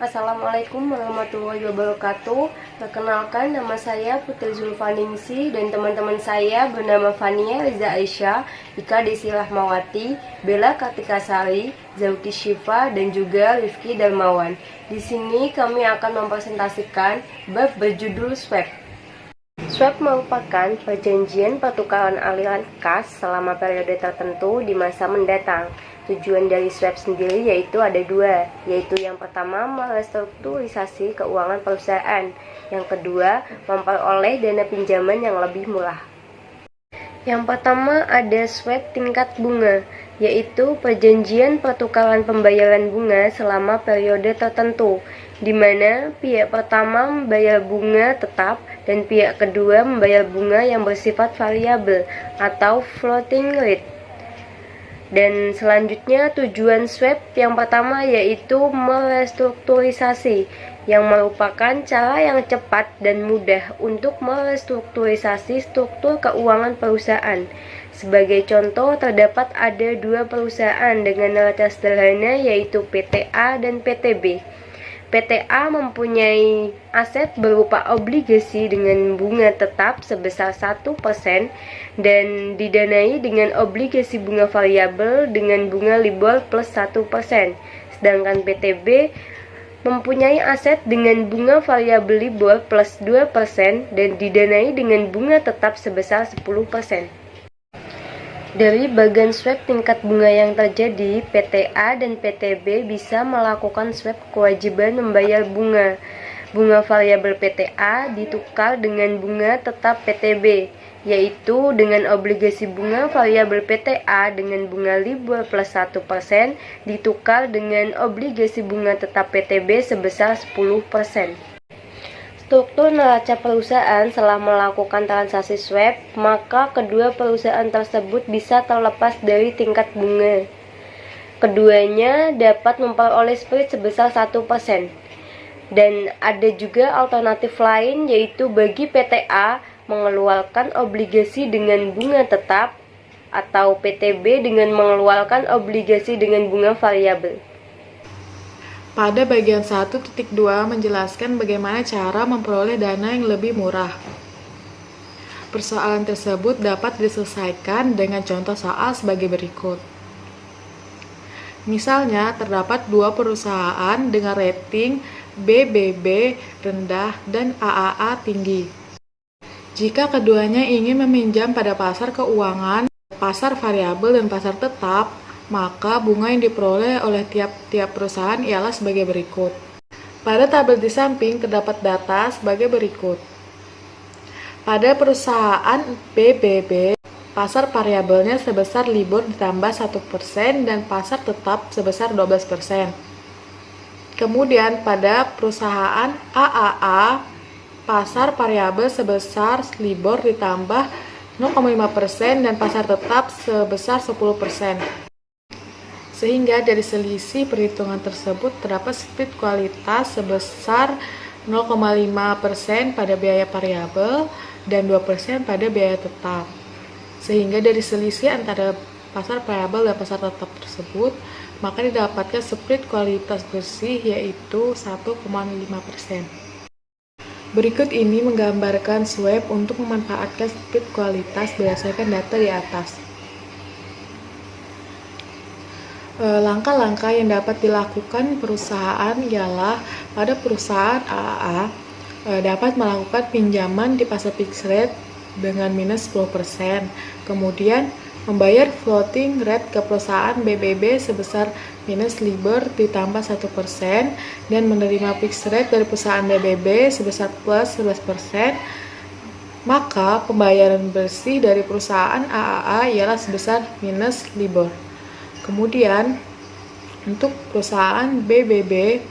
Assalamualaikum warahmatullahi wabarakatuh. Perkenalkan, nama saya Putri Zulfaningsi dan teman-teman saya bernama Fania Riza Aisyah, Ika Desi Rahmawati, Bella Kartika Sari, Zauki Syifa, dan juga Rifki Darmawan. Di sini kami akan mempresentasikan bab berjudul swap. Swap merupakan perjanjian pertukaran aliran kas selama periode tertentu di masa mendatang. Tujuan dari swap sendiri yaitu ada dua, yaitu yang pertama merestrukturisasi keuangan perusahaan, yang kedua memperoleh dana pinjaman yang lebih murah. Yang pertama ada swap tingkat bunga, yaitu perjanjian pertukaran pembayaran bunga selama periode tertentu, di mana pihak pertama membayar bunga tetap dan pihak kedua membayar bunga yang bersifat variabel atau floating rate. Dan selanjutnya tujuan swap yang pertama yaitu merestrukturisasi, yang merupakan cara yang cepat dan mudah untuk merestrukturisasi struktur keuangan perusahaan. Sebagai contoh, terdapat ada dua perusahaan dengan neraca sederhana yaitu PT-A dan PT-B. PT-A mempunyai aset berupa obligasi dengan bunga tetap sebesar 1% dan didanai dengan obligasi bunga variabel dengan bunga LIBOR plus 1%. Sedangkan PT-B mempunyai aset dengan bunga variabel LIBOR plus 2% dan didanai dengan bunga tetap sebesar 10%. Dari bagian swap tingkat bunga yang terjadi, PT-A dan PT-B bisa melakukan swap kewajiban membayar bunga. Bunga variabel PT-A ditukar dengan bunga tetap PT-B, yaitu dengan obligasi bunga variabel PT-A dengan bunga LIBOR plus 1% ditukar dengan obligasi bunga tetap PT-B sebesar 10%. Struktur neraca perusahaan setelah melakukan transaksi swap, maka kedua perusahaan tersebut bisa terlepas dari tingkat bunga. Keduanya dapat memperoleh spread sebesar 1%. Dan ada juga alternatif lain, yaitu bagi PT-A mengeluarkan obligasi dengan bunga tetap atau PT-B dengan mengeluarkan obligasi dengan bunga variabel. Pada bagian 1.2 menjelaskan bagaimana cara memperoleh dana yang lebih murah. Persoalan tersebut dapat diselesaikan dengan contoh soal sebagai berikut. Misalnya, terdapat dua perusahaan dengan rating BBB rendah dan AAA tinggi. Jika keduanya ingin meminjam pada pasar keuangan, pasar variabel dan pasar tetap, maka bunga yang diperoleh oleh tiap-tiap perusahaan ialah sebagai berikut. Pada tabel di samping terdapat data sebagai berikut. Pada perusahaan BBB, pasar variabelnya sebesar LIBOR ditambah 1% dan pasar tetap sebesar 12%. Kemudian pada perusahaan AAA, pasar variabel sebesar LIBOR ditambah 0,5% dan pasar tetap sebesar 10%. Sehingga dari selisih perhitungan tersebut terdapat split kualitas sebesar 0,5% pada biaya variabel dan 2% pada biaya tetap. Sehingga dari selisih antara pasar variabel dan pasar tetap tersebut, maka didapatkan split kualitas bersih yaitu 1,5%. Berikut ini menggambarkan swap untuk memanfaatkan split kualitas berdasarkan data di atas. Langkah-langkah yang dapat dilakukan perusahaan ialah pada perusahaan AAA dapat melakukan pinjaman di pasar fixed rate dengan minus 10%, kemudian membayar floating rate ke perusahaan BBB sebesar minus LIBOR ditambah 1% dan menerima fixed rate dari perusahaan BBB sebesar plus 11%, maka pembayaran bersih dari perusahaan AAA ialah sebesar minus LIBOR. Kemudian untuk perusahaan BBB,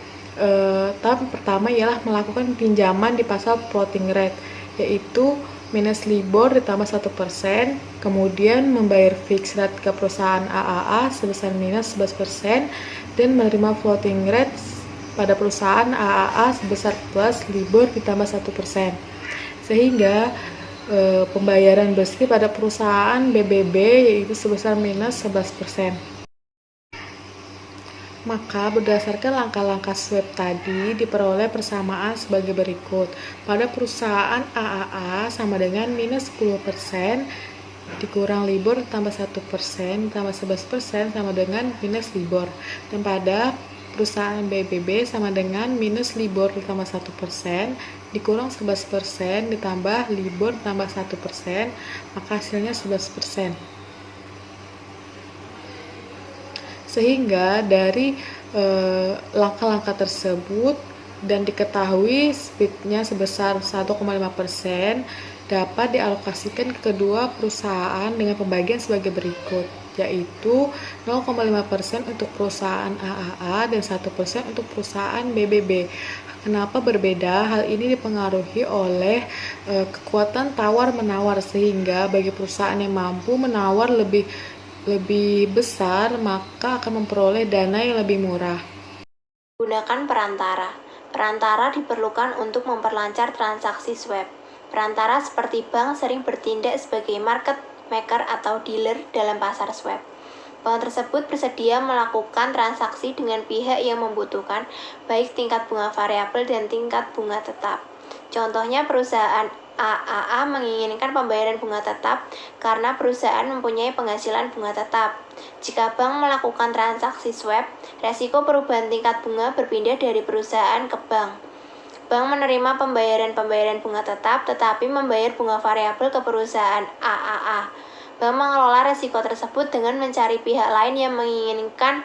tahap pertama ialah melakukan pinjaman di pasar floating rate, yaitu minus LIBOR ditambah 1%, kemudian membayar fixed rate ke perusahaan AAA sebesar minus 11% dan menerima floating rate pada perusahaan AAA sebesar plus LIBOR ditambah 1%. Sehingga pembayaran bersih pada perusahaan BBB yaitu sebesar minus 11%. Maka berdasarkan langkah-langkah swab tadi diperoleh persamaan sebagai berikut. Pada perusahaan AAA sama dengan minus 10% dikurang libur tambah 1% tambah 11% sama dengan minus libur. Dan pada perusahaan BBB sama dengan minus libur ditambah 1% dikurang 11% ditambah libur tambah 1%, maka hasilnya 11%. Sehingga dari langkah-langkah tersebut dan diketahui speednya sebesar 1,5% dapat dialokasikan ke kedua perusahaan dengan pembagian sebagai berikut, yaitu 0,5% untuk perusahaan AAA dan 1% untuk perusahaan BBB. Kenapa berbeda? Hal ini dipengaruhi oleh kekuatan tawar-menawar, sehingga bagi perusahaan yang mampu menawar lebih besar, maka akan memperoleh dana yang lebih murah. Gunakan perantara. Perantara diperlukan untuk memperlancar transaksi swab. Perantara seperti bank sering bertindak sebagai market maker atau dealer dalam pasar swab. Bank tersebut bersedia melakukan transaksi dengan pihak yang membutuhkan, baik tingkat bunga variabel dan tingkat bunga tetap. Contohnya perusahaan AAA menginginkan pembayaran bunga tetap karena perusahaan mempunyai penghasilan bunga tetap. Jika bank melakukan transaksi swab, resiko perubahan tingkat bunga berpindah dari perusahaan ke bank. Bank menerima pembayaran bunga tetap tetapi membayar bunga variabel ke perusahaan AAA. Bank mengelola resiko tersebut dengan mencari pihak lain yang menginginkan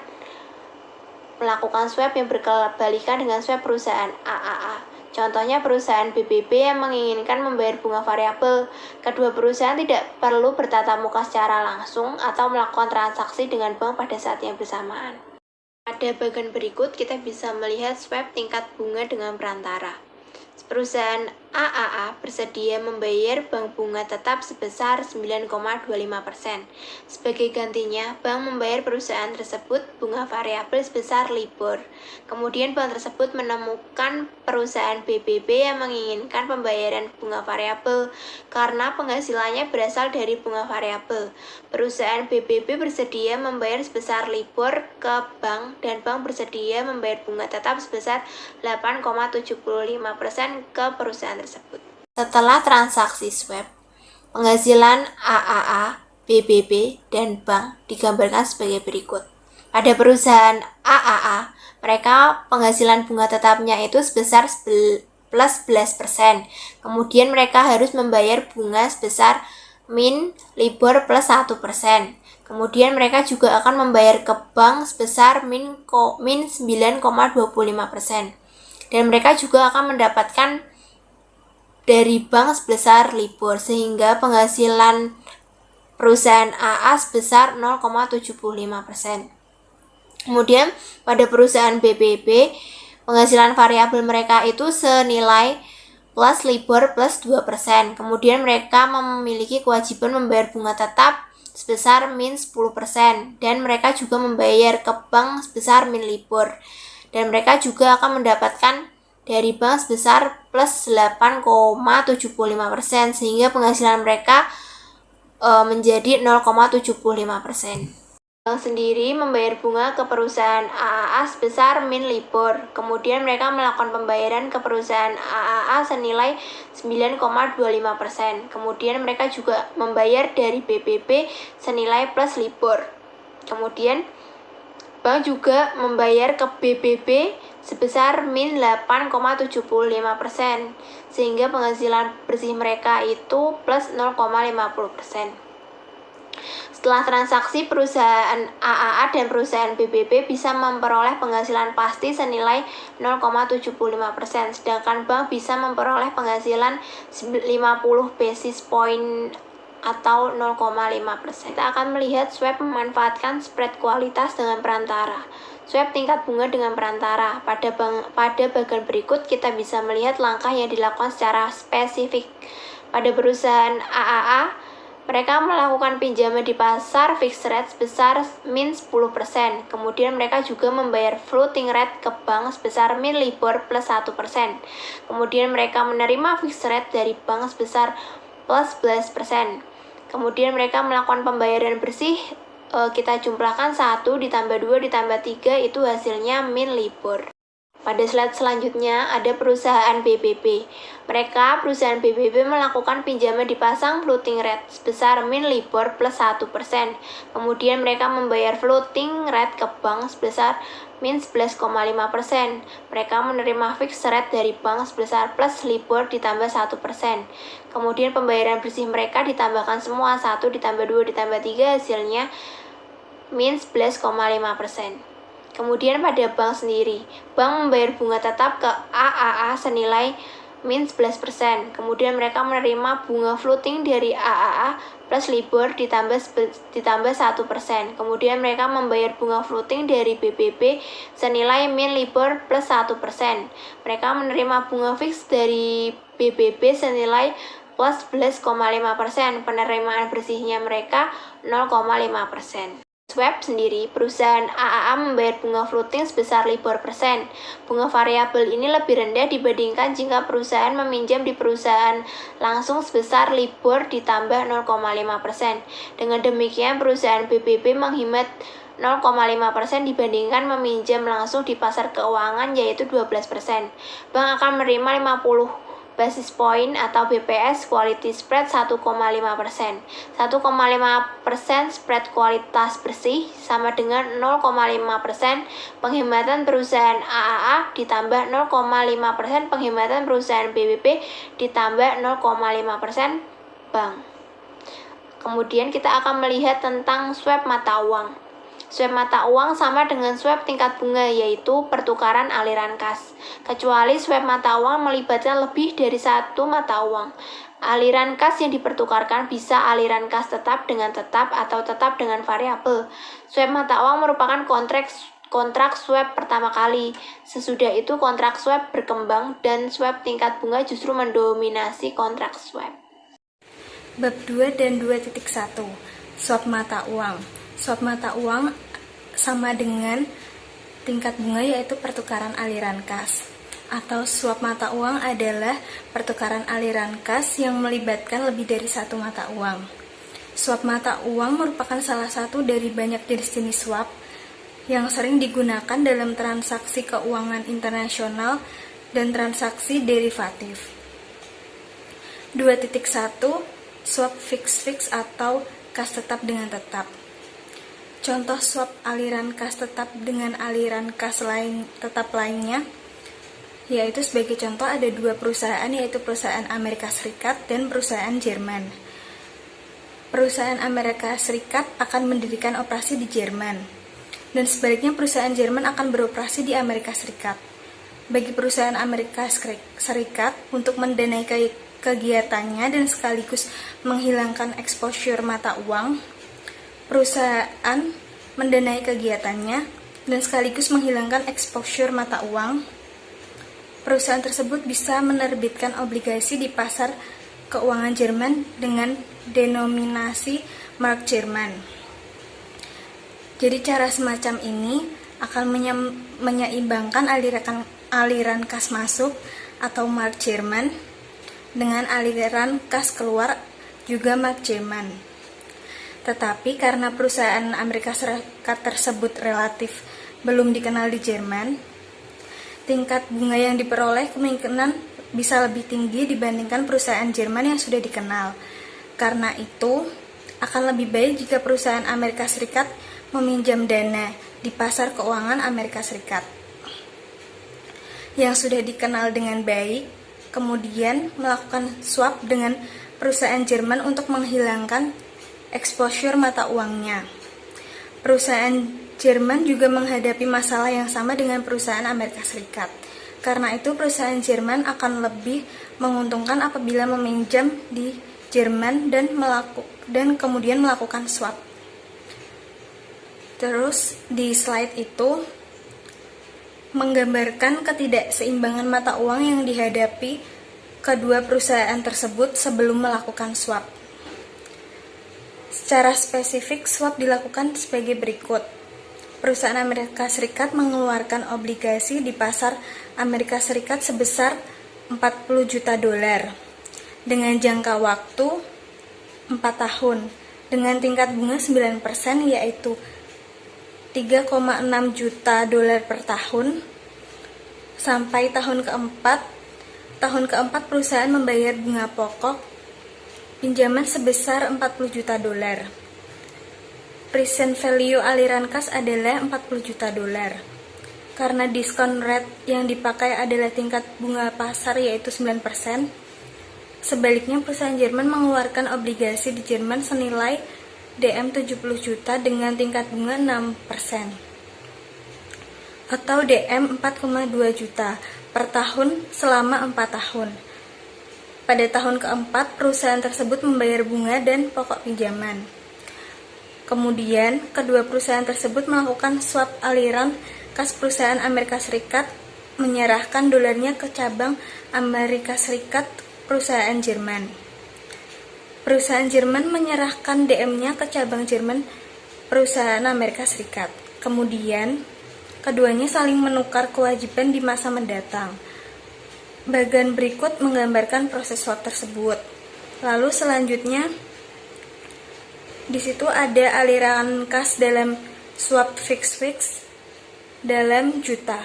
melakukan swab yang berkebalikan dengan swab perusahaan AAA. Contohnya perusahaan BBB yang menginginkan membayar bunga variabel. Kedua perusahaan tidak perlu bertatap muka secara langsung atau melakukan transaksi dengan bank pada saat yang bersamaan. Pada bagian berikut kita bisa melihat swab tingkat bunga dengan perantara. Perusahaan AAA bersedia membayar bank bunga tetap sebesar 9,25%. Sebagai gantinya, bank membayar perusahaan tersebut bunga variabel sebesar libur. Kemudian bank tersebut menemukan perusahaan BBB yang menginginkan pembayaran bunga variabel karena penghasilannya berasal dari bunga variabel. Perusahaan BBB bersedia membayar sebesar libur ke bank dan bank bersedia membayar bunga tetap sebesar 8,75% ke perusahaan tersebut. Setelah transaksi swab, penghasilan AAA, BBB, dan bank digambarkan sebagai berikut. Pada perusahaan AAA, mereka penghasilan bunga tetapnya itu sebesar plus 11%. Kemudian mereka harus membayar bunga sebesar min libur plus 1%. Kemudian mereka juga akan membayar ke bank sebesar min 9,25%. Dan mereka juga akan mendapatkan dari bank sebesar libur, sehingga penghasilan perusahaan AA sebesar 0,75%. Kemudian pada perusahaan BBB, penghasilan variabel mereka itu senilai plus libur plus 2%. Kemudian mereka memiliki kewajiban membayar bunga tetap sebesar min 10%. Dan mereka juga membayar ke bank sebesar min libur. Dan mereka juga akan mendapatkan dari bank sebesar plus 8,75%, sehingga penghasilan mereka menjadi 0,75%. Bank sendiri membayar bunga ke perusahaan AAA sebesar min libur. Kemudian mereka melakukan pembayaran ke perusahaan AAA senilai 9,25%. Kemudian mereka juga membayar dari BBB senilai plus libur. Kemudian bank juga membayar ke BBB sebesar min 8,75%, sehingga penghasilan bersih mereka itu plus 0,50%. Setelah transaksi, perusahaan AAA dan perusahaan BBB bisa memperoleh penghasilan pasti senilai 0,75%, sedangkan bank bisa memperoleh penghasilan 50 basis point atau 0,5%. Kita akan melihat swab memanfaatkan spread kualitas dengan perantara. Swab tingkat bunga dengan perantara. Pada bagian berikut kita bisa melihat langkah yang dilakukan secara spesifik. Pada perusahaan AAA, mereka melakukan pinjaman di pasar fixed rate sebesar min 10%. Kemudian mereka juga membayar floating rate ke bank sebesar min libur plus 1%. Kemudian mereka menerima fixed rate dari bank sebesar plus 11%. Kemudian mereka melakukan pembayaran bersih kita jumlahkan 1 ditambah 2 ditambah 3 itu hasilnya min LIBOR. Pada slide selanjutnya ada perusahaan BBB. Perusahaan BBB melakukan pinjaman di pasang floating rate sebesar min LIBOR plus 1%. Kemudian mereka membayar floating rate ke bank sebesar min 11,5%. Mereka menerima fixed rate dari bank sebesar plus LIBOR ditambah 1%. Kemudian pembayaran bersih mereka ditambahkan semua 1 ditambah 2 ditambah 3 hasilnya min 11,5%. Kemudian pada bank sendiri, bank membayar bunga tetap ke AAA senilai min 11%. Kemudian mereka menerima bunga floating dari AAA plus LIBOR ditambah 1%. Kemudian mereka membayar bunga floating dari BBB senilai min LIBOR plus 1%. Mereka menerima bunga fix dari BBB senilai plus 11,5%. Penerimaan bersihnya mereka 0,5%. Swap sendiri, perusahaan AAA membayar bunga floating sebesar LIBOR persen. Bunga variabel ini lebih rendah dibandingkan jika perusahaan meminjam di perusahaan langsung sebesar LIBOR ditambah 0,5%. Dengan demikian, perusahaan BBB menghemat 0,5% dibandingkan meminjam langsung di pasar keuangan yaitu 12%. Bank akan menerima 50 basis point atau BPS quality spread 1,5%. 1,5% spread kualitas bersih sama dengan 0,5% penghematan perusahaan AAA ditambah 0,5% penghematan perusahaan BBB ditambah 0,5% bank. Kemudian kita akan melihat tentang swap mata uang. Swap mata uang sama dengan swap tingkat bunga, yaitu pertukaran aliran kas. Kecuali swap mata uang melibatkan lebih dari satu mata uang. Aliran kas yang dipertukarkan bisa aliran kas tetap dengan tetap atau tetap dengan variabel. Swap mata uang merupakan kontrak swap pertama kali. Sesudah itu kontrak swap berkembang dan swap tingkat bunga justru mendominasi kontrak swap. Bab 2 dan 2.1 Swap mata uang. Swap mata uang sama dengan tingkat bunga yaitu pertukaran aliran kas. Atau swap mata uang adalah pertukaran aliran kas yang melibatkan lebih dari satu mata uang. Swap mata uang merupakan salah satu dari banyak jenis-jenis swap yang sering digunakan dalam transaksi keuangan internasional dan transaksi derivatif. 2.1 Swap fix atau kas tetap dengan tetap. Contoh swap aliran kas tetap dengan aliran kas tetap lainnya, yaitu sebagai contoh ada dua perusahaan, yaitu perusahaan Amerika Serikat dan perusahaan Jerman. Perusahaan Amerika Serikat akan mendirikan operasi di Jerman, dan sebaliknya perusahaan Jerman akan beroperasi di Amerika Serikat. Bagi perusahaan Amerika Serikat untuk mendanai kegiatannya dan sekaligus menghilangkan exposure mata uang, perusahaan mendanai kegiatannya dan sekaligus menghilangkan exposure mata uang. Perusahaan tersebut bisa menerbitkan obligasi di pasar keuangan Jerman dengan denominasi mark Jerman. Jadi cara semacam ini akan menyeimbangkan aliran kas masuk atau mark Jerman dengan aliran kas keluar juga mark Jerman. Tetapi karena perusahaan Amerika Serikat tersebut relatif belum dikenal di Jerman, tingkat bunga yang diperoleh kemungkinan bisa lebih tinggi dibandingkan perusahaan Jerman yang sudah dikenal. Karena itu, akan lebih baik jika perusahaan Amerika Serikat meminjam dana di pasar keuangan Amerika Serikat yang sudah dikenal dengan baik, kemudian melakukan swap dengan perusahaan Jerman untuk menghilangkan exposure mata uangnya. Perusahaan Jerman juga menghadapi masalah yang sama dengan perusahaan Amerika Serikat. Karena itu perusahaan Jerman akan lebih menguntungkan apabila meminjam di Jerman dan kemudian melakukan swap. Terus di slide itu menggambarkan ketidakseimbangan mata uang yang dihadapi kedua perusahaan tersebut sebelum melakukan swap. Secara spesifik, swap dilakukan sebagai berikut. Perusahaan Amerika Serikat mengeluarkan obligasi di pasar Amerika Serikat sebesar $40 juta dengan jangka waktu 4 tahun dengan tingkat bunga 9%, yaitu 3,6 juta dolar per tahun. Sampai tahun keempat perusahaan membayar bunga pokok pinjaman sebesar 40 juta dolar. Present value aliran kas adalah 40 juta dolar. Karena diskon rate yang dipakai adalah tingkat bunga pasar yaitu 9%, sebaliknya perusahaan Jerman mengeluarkan obligasi di Jerman senilai DM 70 juta dengan tingkat bunga 6% atau DM 4,2 juta per tahun selama 4 tahun. Pada tahun keempat, perusahaan tersebut membayar bunga dan pokok pinjaman. Kemudian, kedua perusahaan tersebut melakukan swap aliran kas perusahaan Amerika Serikat menyerahkan dolarnya ke cabang Amerika Serikat perusahaan Jerman. Perusahaan Jerman menyerahkan DM-nya ke cabang Jerman perusahaan Amerika Serikat. Kemudian, keduanya saling menukar kewajiban di masa mendatang. Bagian berikut menggambarkan proses swap tersebut. Lalu selanjutnya, di situ ada aliran kas dalam swap fix dalam juta.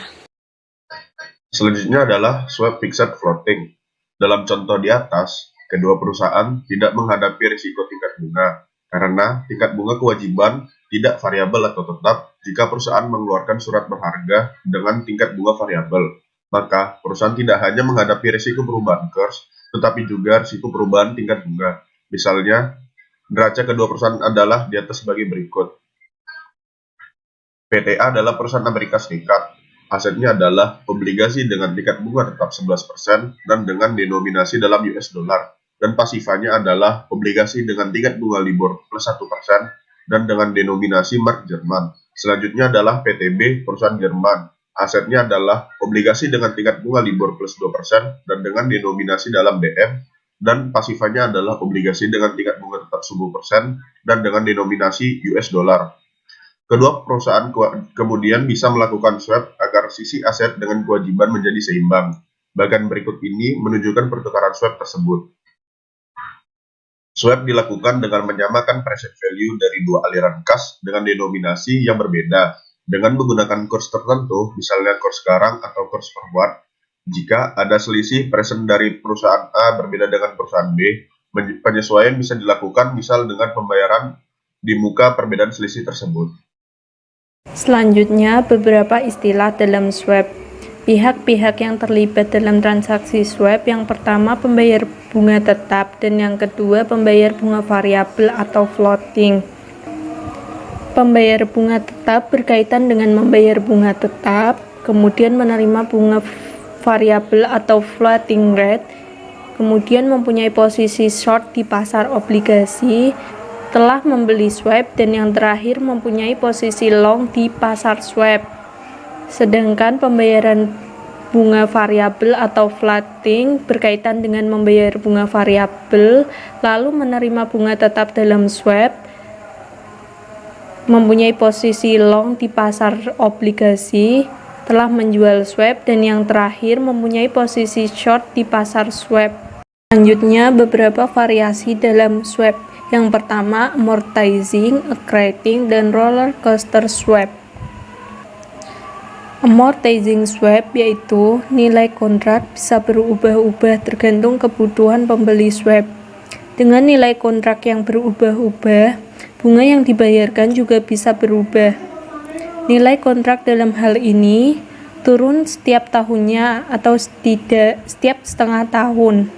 Selanjutnya adalah swap fixed floating. Dalam contoh di atas, kedua perusahaan tidak menghadapi risiko tingkat bunga karena tingkat bunga kewajiban tidak variabel atau tetap jika perusahaan mengeluarkan surat berharga dengan tingkat bunga variabel. Maka perusahaan tidak hanya menghadapi risiko perubahan kurs, tetapi juga risiko perubahan tingkat bunga. Misalnya, neraca kedua perusahaan adalah di atas sebagai berikut. PTA adalah perusahaan Amerika Serikat. Asetnya adalah obligasi dengan tingkat bunga tetap 11% dan dengan denominasi dalam US dollar. Dan pasifanya adalah obligasi dengan tingkat bunga LIBOR plus 1% dan dengan denominasi mark Jerman. Selanjutnya adalah PTB, perusahaan Jerman. Asetnya adalah obligasi dengan tingkat bunga LIBOR plus 2% dan dengan denominasi dalam DM. Dan pasifanya adalah obligasi dengan tingkat bunga tetap 10% dan dengan denominasi US dollar. Kedua perusahaan kemudian bisa melakukan swap agar sisi aset dengan kewajiban menjadi seimbang. Bagian berikut ini menunjukkan pertukaran swap tersebut. Swap dilakukan dengan menyamakan present value dari dua aliran kas dengan denominasi yang berbeda dengan menggunakan kurs tertentu, misalnya kurs sekarang atau kurs forward. Jika ada selisih present dari perusahaan A berbeda dengan perusahaan B, penyesuaian bisa dilakukan misal dengan pembayaran di muka perbedaan selisih tersebut. Selanjutnya, beberapa istilah dalam swap. Pihak-pihak yang terlibat dalam transaksi swap, yang pertama pembayar bunga tetap dan yang kedua pembayar bunga variabel atau floating. Pembayar bunga tetap berkaitan dengan membayar bunga tetap, kemudian menerima bunga variabel atau floating rate, kemudian mempunyai posisi short di pasar obligasi, telah membeli swap, dan yang terakhir mempunyai posisi long di pasar swap. Sedangkan pembayaran bunga variabel atau floating berkaitan dengan membayar bunga variabel lalu menerima bunga tetap dalam swap, mempunyai posisi long di pasar obligasi, telah menjual swap, dan yang terakhir mempunyai posisi short di pasar swap. Selanjutnya, beberapa variasi dalam swap. Yang pertama, amortizing, accreting, dan roller coaster swap. Amortizing swap yaitu nilai kontrak bisa berubah-ubah tergantung kebutuhan pembeli swap. Dengan nilai kontrak yang berubah-ubah, bunga yang dibayarkan juga bisa berubah. Nilai kontrak dalam hal ini turun setiap tahunnya atau tidak setiap setengah tahun,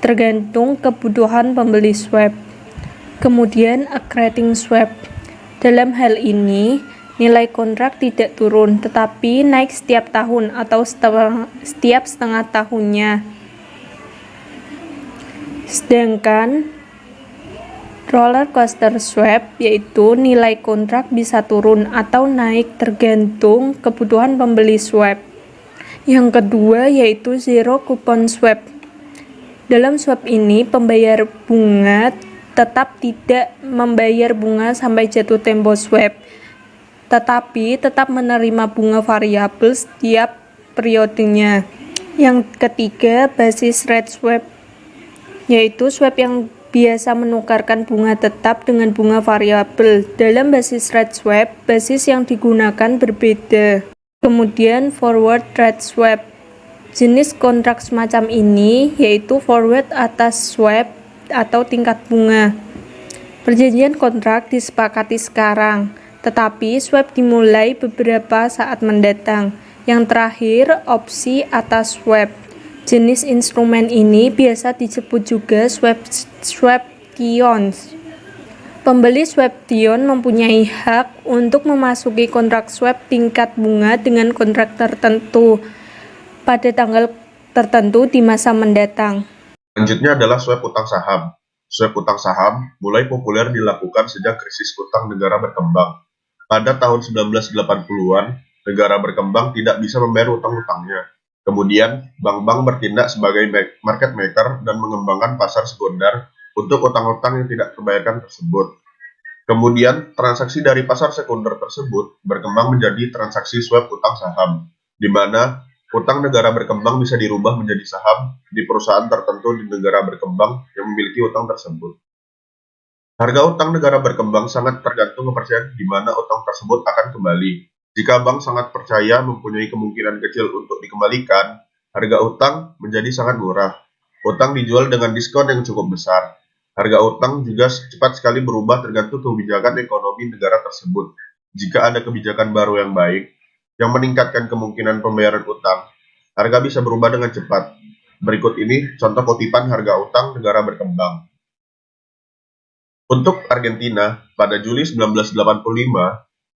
tergantung kebutuhan pembeli swap. Kemudian accreting swap. Dalam hal ini, nilai kontrak tidak turun tetapi naik setiap tahun atau setiap setengah tahunnya. Sedangkan roller coaster swap yaitu nilai kontrak bisa turun atau naik tergantung kebutuhan pembeli swap. Yang kedua yaitu zero coupon swap. Dalam swap ini, pembayar bunga tetap tidak membayar bunga sampai jatuh tempo swap, tetapi tetap menerima bunga variabel setiap periodenya. Yang ketiga, basis rate swap, yaitu swap yang biasa menukarkan bunga tetap dengan bunga variabel. Dalam basis rate swap, basis yang digunakan berbeda. Kemudian forward rate swap. Jenis kontrak semacam ini yaitu forward atas swap atau tingkat bunga. Perjanjian kontrak disepakati sekarang, tetapi swap dimulai beberapa saat mendatang. Yang terakhir, opsi atas swap. Jenis instrumen ini biasa disebut juga swaptions. Pembeli swaption mempunyai hak untuk memasuki kontrak swap tingkat bunga dengan kontrak tertentu pada tanggal tertentu di masa mendatang. Selanjutnya adalah swap utang saham. Swap utang saham mulai populer dilakukan sejak krisis utang negara berkembang. Pada tahun 1980-an, negara berkembang tidak bisa membayar utang-utangnya. Kemudian, bank-bank bertindak sebagai market maker dan mengembangkan pasar sekunder untuk utang-utang yang tidak terbayarkan tersebut. Kemudian, transaksi dari pasar sekunder tersebut berkembang menjadi transaksi swap utang saham, di mana utang negara berkembang bisa dirubah menjadi saham di perusahaan tertentu di negara berkembang yang memiliki utang tersebut. Harga utang negara berkembang sangat tergantung kepercayaan di mana utang tersebut akan kembali. Jika bank sangat percaya mempunyai kemungkinan kecil untuk dikembalikan, harga utang menjadi sangat murah. Utang dijual dengan diskon yang cukup besar. Harga utang juga cepat sekali berubah tergantung kebijakan ekonomi negara tersebut. Jika ada kebijakan baru yang baik, yang meningkatkan kemungkinan pembayaran utang, harga bisa berubah dengan cepat. Berikut ini contoh kutipan harga utang negara berkembang. Untuk Argentina, pada Juli 1985,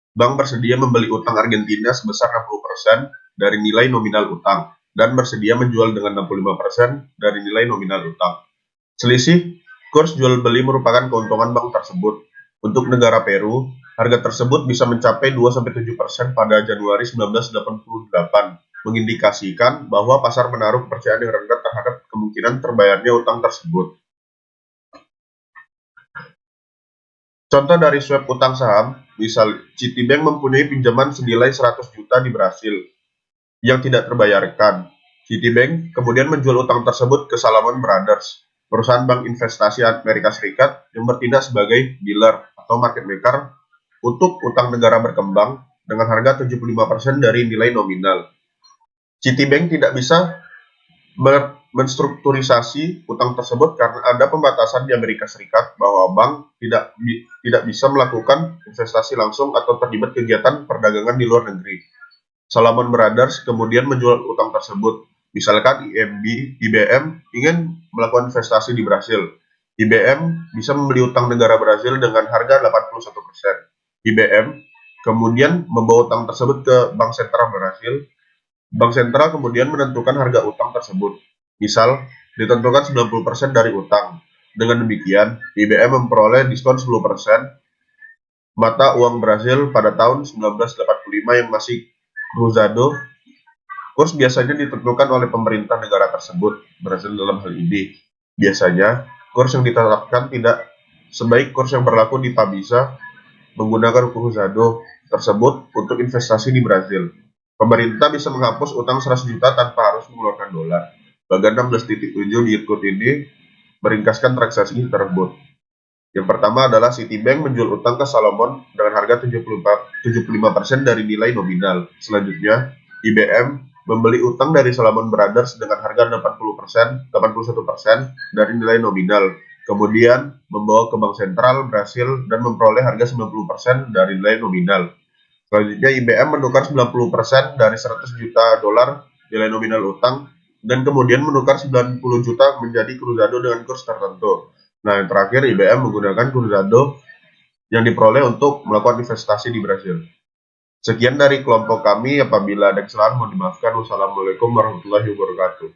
bank bersedia membeli utang Argentina sebesar 60% dari nilai nominal utang dan bersedia menjual dengan 65% dari nilai nominal utang. Selisih kurs jual beli merupakan keuntungan bank tersebut. Untuk negara Peru, harga tersebut bisa mencapai 2-7% pada Januari 1988, mengindikasikan bahwa pasar menaruh kepercayaan yang rendah terhadap kemungkinan terbayarnya utang tersebut. Contoh dari swap utang saham, misal Citibank mempunyai pinjaman senilai 100 juta di Brasil yang tidak terbayarkan. Citibank kemudian menjual utang tersebut ke Salomon Brothers, perusahaan bank investasi Amerika Serikat yang bertindak sebagai dealer atau market maker untuk utang negara berkembang dengan harga 75% dari nilai nominal. Citibank tidak bisa menstrukturisasi utang tersebut karena ada pembatasan di Amerika Serikat bahwa bank tidak bisa melakukan investasi langsung atau terlibat kegiatan perdagangan di luar negeri. Salomon Brothers kemudian menjual utang tersebut. Misalkan IBM ingin melakukan investasi di Brasil. IBM bisa membeli utang negara Brasil dengan harga 81%. IBM kemudian membawa utang tersebut ke Bank Sentral Brasil. Bank Sentral kemudian menentukan harga utang tersebut. Misal, ditentukan 90% dari utang. Dengan demikian, IBM memperoleh diskon 10% mata uang Brasil pada tahun 1985 yang masih cruzado. Kurs biasanya ditentukan oleh pemerintah negara tersebut, Brasil dalam hal ini. Biasanya, kurs yang ditetapkan tidak sebaik kurs yang berlaku di Tabisa menggunakan cruzado tersebut untuk investasi di Brasil. Pemerintah bisa menghapus utang 100 juta tanpa harus mengeluarkan dolar. Bagian 16.7 diikut ini meringkaskan transaksi tersebut. Yang pertama adalah Citibank menjual utang ke Salomon dengan harga 75% dari nilai nominal. Selanjutnya, IBM membeli utang dari Salomon Brothers dengan harga 81% dari nilai nominal. Kemudian membawa ke Bank Sentral Brasil dan memperoleh harga 90% dari nilai nominal. Selanjutnya IBM menukar 90% dari 100 juta dolar nilai nominal utang dan kemudian menukar 90 juta menjadi cruzado dengan kurs tertentu. Nah, yang terakhir IBM menggunakan cruzado yang diperoleh untuk melakukan investasi di Brasil. Sekian dari kelompok kami, apabila ada kesalahan mohon dimaafkan. Wassalamualaikum warahmatullahi wabarakatuh.